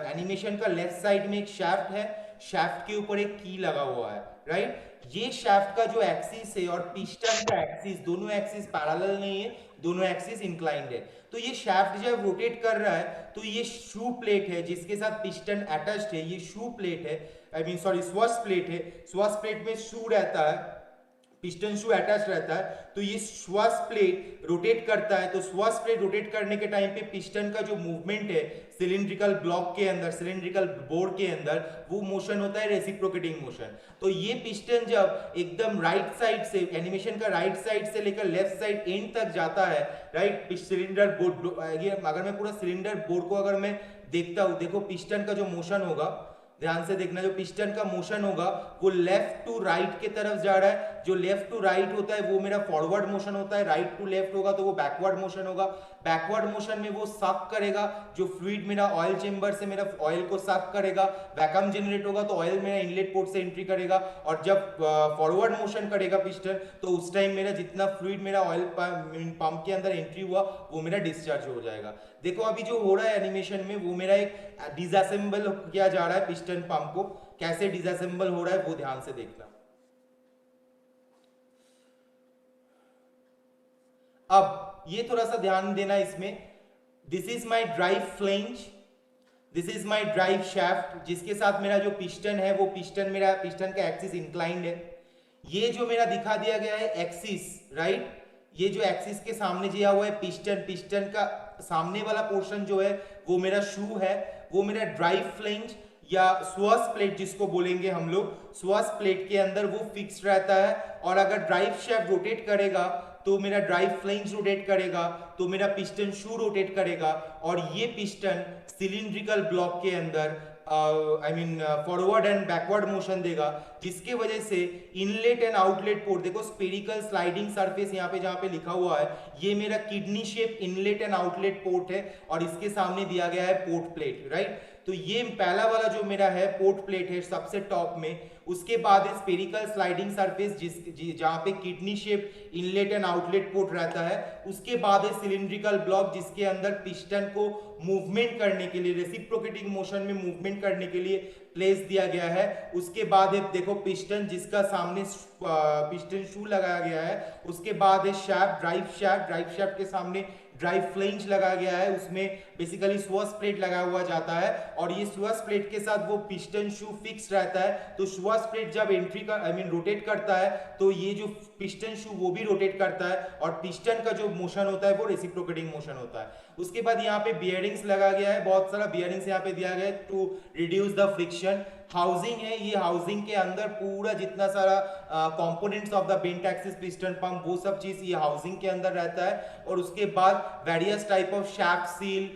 एनिमेशन का लेफ्ट साइड में एक शाफ्ट है, शाफ्ट के ऊपर एक की लगा हुआ है, राइट। ये शाफ्ट का जो एक्सिस है और पिस्टन का एक्सिस, दोनों एक्सिस पैरेलल नहीं है, दोनों एक्सिस इंक्लाइंड है। तो ये शाफ्ट जब रोटेट कर रहा है तो ये शू प्लेट है जिसके साथ पिस्टन अटैच्ड है, ये शू प्लेट है, आई मीन सॉरी स्वास प्लेट है। स्वास प्लेट में शू रहता है, पिस्टन शू अटैच रहता है, तो ये श्वास प्लेट रोटेट करता है। तो श्वास प्लेट रोटेट करने के टाइम पे पिस्टन का जो मूवमेंट है सिलिंड्रिकल ब्लॉक के अंदर, सिलिंड्रिकल बोर्ड के अंदर, वो मोशन होता है रेसिप्रोकेटिंग मोशन। तो ये पिस्टन जब एकदम राइट साइड से, एनिमेशन का राइट साइड से लेकर लेफ्ट साइड एंड तक जाता है, राइट, सिलिंडर बोर्ड, अगर मैं पूरा सिलिंडर बोर्ड को अगर मैं देखता हूं, देखो पिस्टन का जो मोशन होगा, ध्यान से देखना, जो पिस्टन का मोशन होगा वो लेफ्ट टू राइट के तरफ जा रहा है। जो लेफ्ट टू राइट होता है वो मेरा फॉरवर्ड मोशन होता है, राइट टू लेफ्ट होगा तो वो बैकवर्ड मोशन होगा। बैकवर्ड मोशन में वो सक करेगा, जो फ्लूइड मेरा ऑयल चेंबर से मेरा ऑयल को सक करेगा, वैक्यूम जनरेट होगा तो ऑयल मेरा इनलेट पोर्ट से एंट्री करेगा। और जब फॉरवर्ड मोशन करेगा पिस्टन, तो उस टाइम मेरा जितना फ्लूइड मेरा ऑयल पंप के अंदर एंट्री हुआ वो मेरा डिस्चार्ज हो जाएगा। देखो अभी जो हो रहा है एनिमेशन में, वो मेरा एक डिसअसेंबल किया जा रहा है पिस्टन पंप को। कैसे डिसअसेंबल हो रहा है वो ध्यान से देखना। अब ये थोड़ा सा ध्यान देना इसमें, this is my drive flange, this is my drive shaft, जिसके साथ मेरा जो पिस्टन है वो पिस्टन, मेरा पिस्टन का एक्सिस इंक्लाइंड है। ये जो मेरा दिखा दिया गया है एक्सिस, राइट, ये जो एक्सिस के सामने दिया हुआ है पिस्टन, पिस्टन का सामने वाला पोर्शन जो है वो मेरा शू है, वो मेरा ड्राइव फ्लेंज या स्वास प्लेट जिसको बोलेंगे हम लोग, स्वास प्लेट के अंदर वो फिक्स रहता है। और अगर ड्राइव शाफ्ट रोटेट करेगा तो मेरा ड्राइव फ्लेंज रोटेट करेगा, तो मेरा पिस्टन शू रोटेट करेगा। और ये पिस्टन सिलिंड्रिकल ब्लॉक के अंदर I mean forward and backward motion देगा, जिसके वजह से इनलेट एंड आउटलेट पोर्ट, देखो स्पेरिकल स्लाइडिंग सरफेस यहाँ पे जहाँ पे लिखा हुआ है, ये मेरा kidney shape inlet and outlet port है और इसके सामने दिया गया है पोर्ट प्लेट, राइट। तो ये पहला वाला जो मेरा है पोर्ट प्लेट है सबसे टॉप में, उसके बाद है स्पेरिकल स्लाइडिंग सरफेस जहाँ पे kidney shape inlet and outlet port रहता है, उसके बाद है सिलिंड्रिकल ब्लॉक जिसके अंदर पिस्टन को मूवमेंट करने के लिए, रेसिप्रोकेटिंग मोशन में मूवमेंट करने के लिए प्लेस दिया गया है। उसके बाद है देखो पिस्टन जिसका सामने पिस्टन शू लगाया गया है, उसके बाद है shaft, drive shaft, drive shaft के सामने ड्राइव फ्लेंज लगाया गया है, उसमें बेसिकली स्वास प्लेट लगा हुआ जाता है और ये स्वास प्लेट के साथ वो पिस्टन शू फिक्स रहता है। तो स्वास प्लेट जब एंट्री का आई मीन रोटेट करता है तो ये जो पिस्टन शू वो भी रोटेट करता है और पिस्टन का जो मोशन होता है वो रेसिप्रोकेटिंग मोशन होता है। उसके बाद यहाँ पे बियरिंग्स लगा गया है, बहुत सारा बियरिंग्स यहाँ पे दिया गया है to reduce the friction. Housing है, ये हाउसिंग के अंदर पूरा जितना सारा components of the bent axis piston pump वो सब चीज ये हाउसिंग के अंदर रहता है। और उसके बाद various type of shaft seal,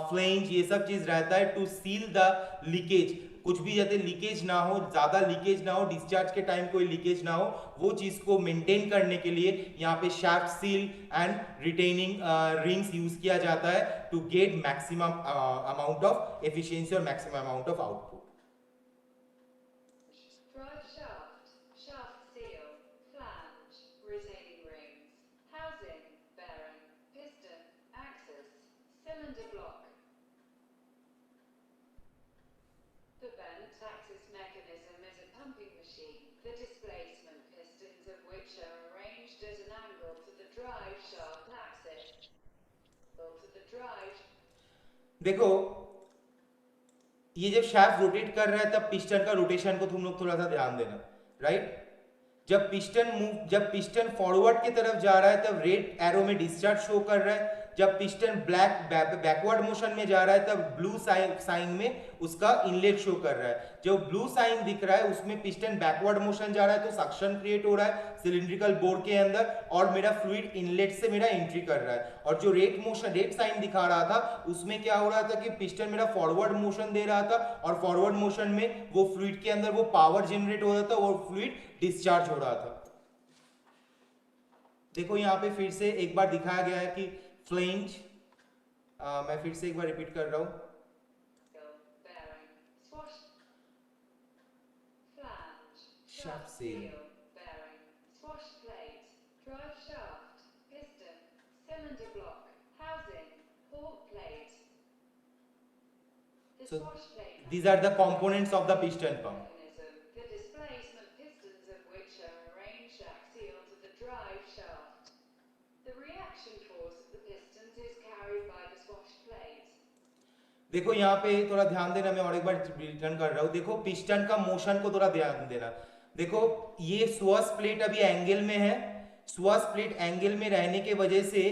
flange, ये सब चीज रहता है टू सील द लीकेज। कुछ भी जैसे लीकेज ना हो, ज्यादा लीकेज ना हो, डिस्चार्ज के टाइम कोई लीकेज ना हो, वो चीज को मेंटेन करने के लिए यहाँ पे shaft seal and retaining rings use किया जाता है to get maximum amount of efficiency और maximum amount of output. Drive shaft, shaft seal, flange, retaining rings, housing, bearing, piston, axis, cylinder block. The bent axis mechanism is a pumping machine, the displacement pistons of which are arranged at an angle to the drive shaft axis. To the drive. देखो ये जब shaft rotate कर रहा है तब piston का rotation को तुम लोग थोड़ा सा ध्यान देना, राइट। जब पिस्टन फॉरवर्ड की तरफ जा रहा है तब रेड एरो में डिस्चार्ज शो कर रहा है। जब पिस्टन बैकवर्ड मोशन में जा रहा है तब ब्लू साइन में उसका इनलेट शो कर रहा है। जो ब्लू साइन दिख रहा है उसमें पिस्टन बैकवर्ड मोशन जा रहा है तो सक्शन क्रिएट हो रहा है सिलिंड्रिकल बोर के अंदर और मेरा फ्लूइड इनलेट से मेरा एंट्री कर रहा है। और जो रेड साइन दिखा रहा था उसमें क्या हो रहा था कि पिस्टन मेरा फॉरवर्ड मोशन दे रहा था और फॉरवर्ड मोशन में वो फ्लूइड के अंदर वो पावर जनरेट हो रहा था और फ्लूइड डिस्चार्ज हो रहा था। देखो यहाँ पे फिर से एक बार दिखाया गया है कि फ्लेंज, मैं फिर से एक बार रिपीट कर रहा हूं, Bearing, swash, flange, Shaft seal. bearing, swash plate, drive shaft, piston, cylinder block, housing, port plate. The So, swash plate these are the components of the piston pump. mechanism, the displacement pistons of which are arranged axial to the drive shaft. The reaction force of the pistons is carried by the swash plate. देखो यहाँ पे थोड़ा ध्यान देना, मैं और एक बार return कर रहा हूँ। देखो पिस्टन का मोशन को थोड़ा ध्यान देना। देखो ये स्वाश प्लेट अभी एंगल में है, स्वाश प्लेट एंगल में रहने के वजह से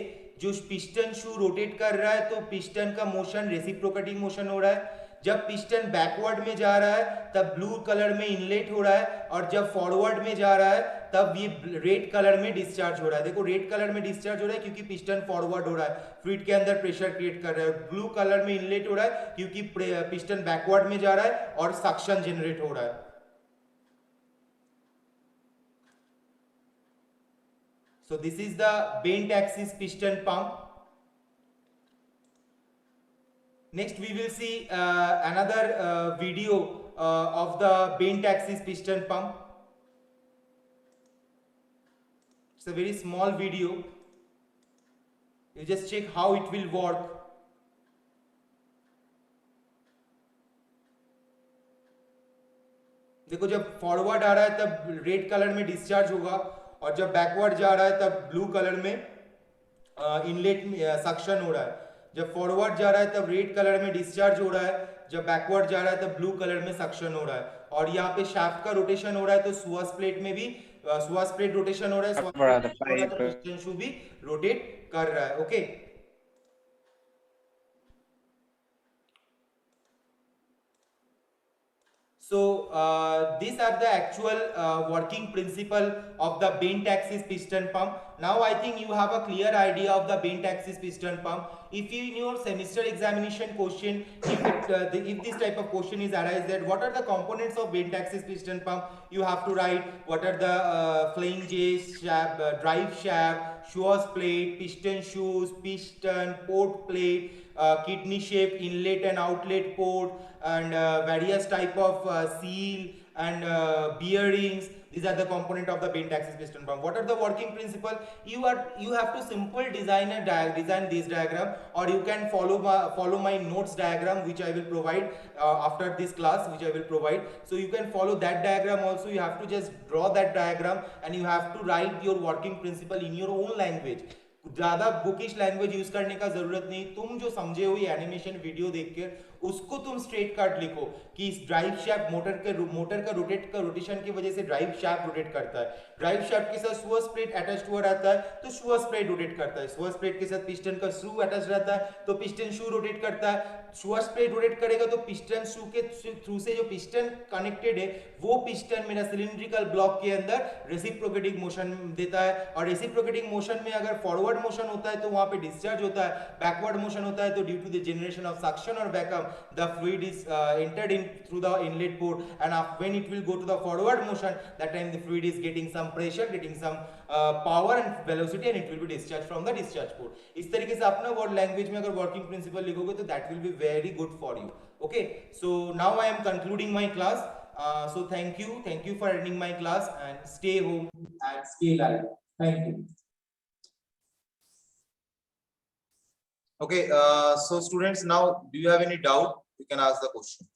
जो पिस्टन शू रोटेट कर रहा है तो पिस्टन का मोशन रेसिप्रोकेटिंग मोशन हो रहा है। जब पिस्टन बैकवर्ड में जा रहा है तब ब्लू कलर में इनलेट हो रहा है और जब फॉरवर्ड में जा रहा है तब ये रेड कलर में डिस्चार्ज हो रहा है। देखो रेड कलर में डिस्चार्ज हो रहा है क्योंकि पिस्टन फॉरवर्ड हो रहा है, फ्लूइड के अंदर प्रेशर क्रिएट कर रहा है। ब्लू कलर में इनलेट हो रहा है क्योंकि पिस्टन बैकवर्ड में जा रहा है और सक्शन जनरेट हो रहा है। So this is the bent axis piston pump. Next we will see another video of the bent axis piston pump. It's a very small video. You just check how it will work. देखो जब forward आ रहा है तब red colour में discharge होगा और जब backward जा रहा है तब ब्लू कलर में इनलेट सक्शन हो रहा है। जब फॉरवर्ड जा रहा है तब रेड कलर में डिस्चार्ज हो रहा है, जब बैकवर्ड जा रहा है तब ब्लू कलर में सक्शन हो रहा है। और यहाँ पे शाफ्ट का रोटेशन हो रहा है तो स्वाश प्लेट में भी स्वाश प्लेट रोटेशन हो रहा है, स्वाश प्लेट हो रहा है तो पिस्टन शू भी रोटेट कर रहा है। Okay So these are the actual working principle of the bent axis piston pump. Now I think you have a clear idea of the bent axis piston pump. If you in your semester examination question, if this type of question is arise that what are the components of bent axis piston pump, you have to write what are the flanges, drive shaft, shoes plate, piston shoes, piston, port plate, kidney shaped inlet and outlet port, and various type of seal and bearings. These are the component of the bent axis piston pump. What are the working principle? You have to simple design this diagram, or you can follow my notes diagram which I will provide after this class, which I will provide. So you can follow that diagram also. You have to just draw that diagram and you have to write your working principle in your own language. ज्यादा bookish language use करने का जरूरत नहीं, तुम जो समझे हो ये एनिमेशन वीडियो देख कर उसको तुम स्ट्रेट कट लिखो कि ड्राइव शाफ्ट मोटर का रोटेशन की वजह से ड्राइव शाफ्ट रोटेट करता है, ड्राइव शाफ्ट के साथ शुअर्स प्लेट अटैच्ड हुआ रहता है तो शुअर्स प्लेट रोटेट करता है, शुअर्स प्लेट के साथ पिस्टन का शू अटैच रहता है तो पिस्टन शू रोटेट करता है, शुअर्स प्लेट रोटेट करेगा तो पिस्टन शू के थ्रू से जो पिस्टन कनेक्टेड है वो पिस्टन मेरा सिलिंड्रिकल ब्लॉक के अंदर रेसिप्रोकेटिंग मोशन देता है, और रेसिप्रोकेटिंग मोशन में अगर फॉरवर्ड मोशन होता है तो वहां पे डिस्चार्ज होता है, बैकवर्ड मोशन होता है तो due to the generation of suction और vacuum the fluid is entered in through the inlet port, and when it will go to the forward motion, that time the fluid is getting some pressure, getting some power and velocity, and it will be discharged from the discharge port. इस तरीके से अपना word language में अगर working principle लिखोगे तो that will be very good for you. Okay, so now I am concluding my class. So thank you for attending my class, and stay home and stay live. Thank you. Okay, so students, now do you have any doubt? You can ask the question.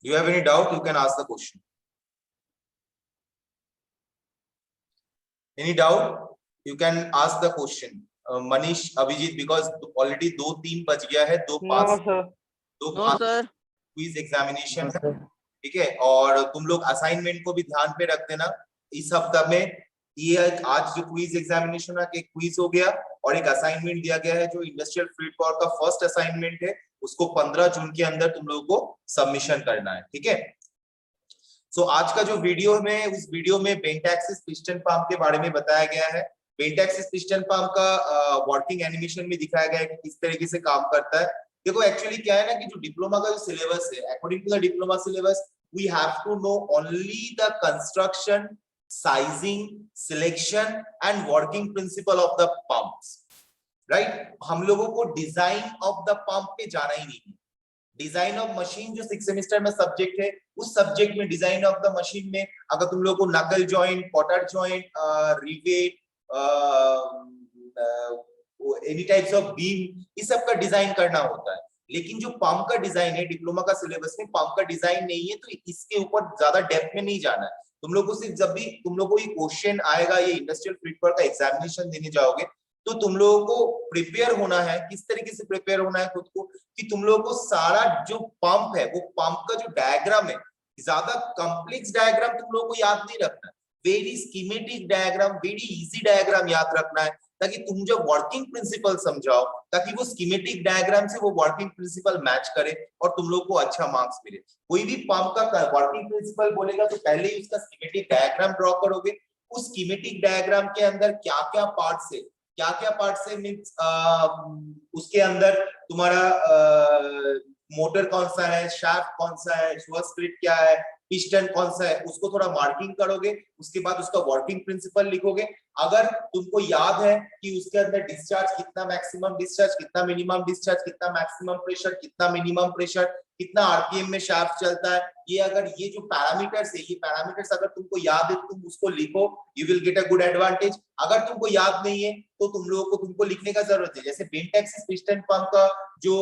Do you have any doubt? You can ask the question. Any doubt? You can ask the question. Manish, Abhijit, because already 2-3 बज गया है, दो पास quiz examination है, ठीक है, और तुम लोग असाइनमेंट को भी ध्यान पे रख देना इस हफ्ता में। ये आज जो क्विज एग्जामिनेशन है, एक क्विज हो गया और एक असाइनमेंट दिया गया है जो इंडस्ट्रियल फ्लूइड पावर का फर्स्ट असाइनमेंट है, उसको 15 जून के अंदर तुम लोगों को सबमिशन करना है, ठीक है। सो आज का जो वीडियो में, उस वीडियो में बेंट एक्सिस पिस्टन पंप के बारे में बताया गया है। बेंट एक्सिस पिस्टन पंप का वर्किंग एनिमेशन में दिखाया गया है कि किस तरीके से काम करता है। देखो एक्चुअली क्या है ना कि जो डिप्लोमा का जो सिलेबस है, according to the diploma syllabus we have to know only the construction, sizing, selection and working principle of the pumps, right? हम लोगों को डिजाइन ऑफ द पंप पे जाना ही नहीं है। डिजाइन ऑफ मशीन जो 6 सेमेस्टर में सब्जेक्ट है, उस सब्जेक्ट में डिजाइन ऑफ द मशीन में अगर तुम लोगों को knuckle joint, cotter joint, rivet, any types of beam, इस सब का डिजाइन करना होता है। लेकिन जो पंप का डिजाइन है डिप्लोमा का सिलेबस में, पंप का डिजाइन नहीं है, तो इसके ऊपर ज्यादा डेप्थ में नहीं जाना है। तुम लोग को सिर्फ जब भी तुम लोग को ये क्वेश्चन आएगा, ये इंडस्ट्रियल फ्लूइड पावर का एग्जामिनेशन देने जाओगे, तो तुम लोगों को प्रिपेयर होना है। किस तरीके से प्रिपेयर होना है खुद को, कि तुम लोगों को सारा जो पंप है, वो पंप का जो डायग्राम है, ज्यादा कॉम्प्लेक्स डायग्राम तुम लोगों को याद नहीं रखना है, very schematic diagram, very easy diagram याद रखना है, ताकि तुम जब वर्किंग प्रिंसिपल समझाओ, ताकि वो स्कीमेटिक डायग्राम से वो वर्किंग प्रिंसिपल मैच करे और तुम लोग को अच्छा मार्क्स मिले। कोई भी पंप का वर्किंग प्रिंसिपल बोलेगा तो पहले ही उसका स्कीमेटिक डायग्राम ड्रॉ करोगे। उस स्कीमेटिक डायग्राम के अंदर क्या क्या पार्ट्स है मींस उसके अंदर तुम्हारा मोटर कौन सा है, शाफ्ट कौन सा है, शुअर स्प्लिट क्या है, पिस्टन कौन सा है, उसको थोड़ा मार्किंग करोगे। उसके बाद उसका वर्किंग प्रिंसिपल लिखोगे। अगर तुमको याद है कि उसके अंदर डिस्चार्ज कितना, मैक्सिमम डिस्चार्ज कितना, मिनिमम डिस्चार्ज कितना, मैक्सिमम प्रेशर कितना, मिनिमम प्रेशर कितना, आरपीएम में शाफ्ट चलता है, ये अगर ये जो पैरामीटर्स है, ये पैरामीटर्स अगर तुमको याद है, तुम उसको लिखो, you will get a good advantage. अगर तुमको याद नहीं है तो तुम लोगों को तुमको लिखने का जरूरत है। जैसे बेंट एक्सिस पिस्टन पंप का जो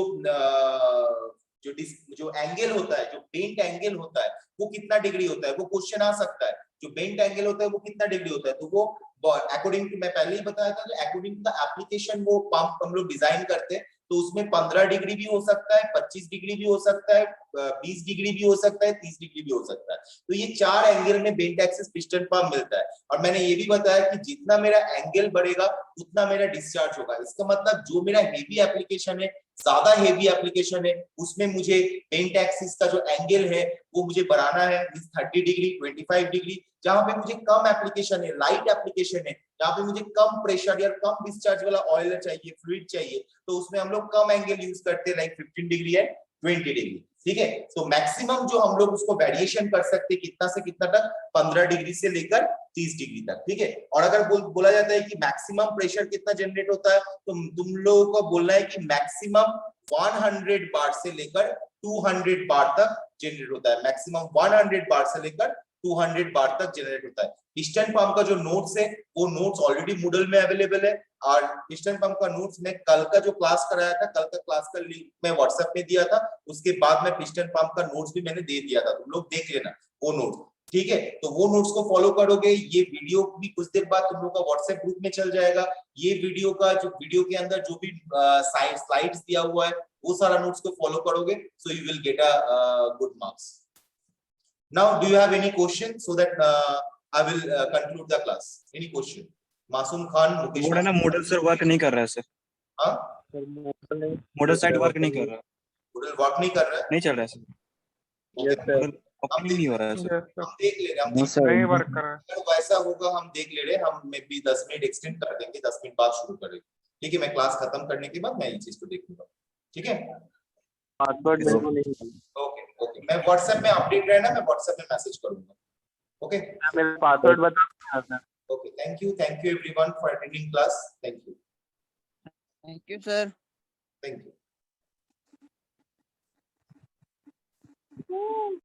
एंगल होता है, जो बेंट एंगल होता है, वो कितना डिग्री होता है, वो क्वेश्चन आ सकता है। जो बेंट एंगल होता है वो कितना डिग्री होता है, तो वो अकॉर्डिंग टू, मैं पहले ही बताया था, अकॉर्डिंग टू द एप्लीकेशन वो पंप हम लोग डिजाइन करते हैं, तो उसमें 15 डिग्री भी हो सकता है, 25 डिग्री भी हो सकता है, 20 डिग्री भी हो सकता है, 30 डिग्री भी हो सकता है। तो ये 4 एंगल में बेंट एक्सिस पिस्टन पंप मिलता है। और मैंने ये भी बताया कि जितना मेरा एंगल बढ़ेगा उतना मेरा डिस्चार्ज होगा। इसका मतलब जो मेरा हेवी एप्लीकेशन है, ज्यादा हेवी एप्लीकेशन है, उसमें मुझे बेंट एक्सिस का जो एंगल है वो मुझे बढ़ाना है, 30 डिग्री, 25 डिग्री। जहां पे मुझे कम एप्लीकेशन है, लाइट एप्लीकेशन है, जहां पे मुझे कम प्रेशर या कम डिस्चार्ज वाला ऑयल चाहिए, फ्लूइड चाहिए, तो उसमें हम लोग कम एंगल यूज करते हैं, लाइक 15 डिग्री है, 20 डिग्री, ठीक है। तो मैक्सिमम जो हम लोग उसको वेरिएशन कर सकते हैं कितना से कितना तक, 15 डिग्री से लेकर 30 डिग्री तक, ठीक है। और अगर बोला जाता है कि मैक्सिमम प्रेशर कितना जनरेट होता है, तो तुम लोगों को बोलना है कि मैक्सिमम 100 बार से लेकर 200 बार तक जनरेट होता है। मैक्सिमम 100 बार से लेकर 200 बार तक जनरेट होता है। पिस्टन पंप का जो नोट्स है, वो नोट्स ऑलरेडी मूडल में अवेलेबल है। और पिस्टन पंप का नोट्स में कल का जो क्लास कराया था, कल का क्लास का लिंक मैं व्हाट्सएप में दिया था, उसके बाद में पिस्टन पंप का नोट्स भी मैंने दे दिया था, तुम लोग देख लेना वो नोट्स। ठीक है, तो वो नोट्स को फॉलो करोगे। ये वीडियो भी कुछ देर बाद तुम लोग का व्हाट्सएप ग्रुप में चल जाएगा। ये वीडियो का जो वीडियो के अंदर जो भी स्लाइड्स दिया हुआ है वो सारा नोट्स को फॉलो करोगे, so you will get a good marks. Now do you have any question so that I will conclude the class? Any question? मासूम खान, मुकेश, ना मॉडल सर वर्क नहीं कर रहा है सर। हाँ, मॉडल साइट वर्क नहीं कर रहा, मॉडल वर्क नहीं कर रहा है, नहीं चल रहा है सर। Okay, ओपनिंग नहीं हो रहा है सर। हम देख ले रहे हैं, हम No, देख sir. नहीं वर्क कर रहा है। अगर वैसा होगा हम देख ले रहे हैं, हम मे बी 10 मिनट एक्सटेंड कर देंगे, 10 मिनट बाद शुरू करेंगे। ठीक है, मैं क्लास खत्म करने के बाद मैं ये चीज को देख लूंगा। ठीक है, पासवर्ड मेरे को नहीं, ओके ओके, मैं व्हाट्सएप में अपडेट रहना, मैं व्हाट्सएप में मैसेज करूंगा। ओके मेरा पासवर्ड बता sir. Okay, thank you everyone for attending class. Thank you sir. Thank you.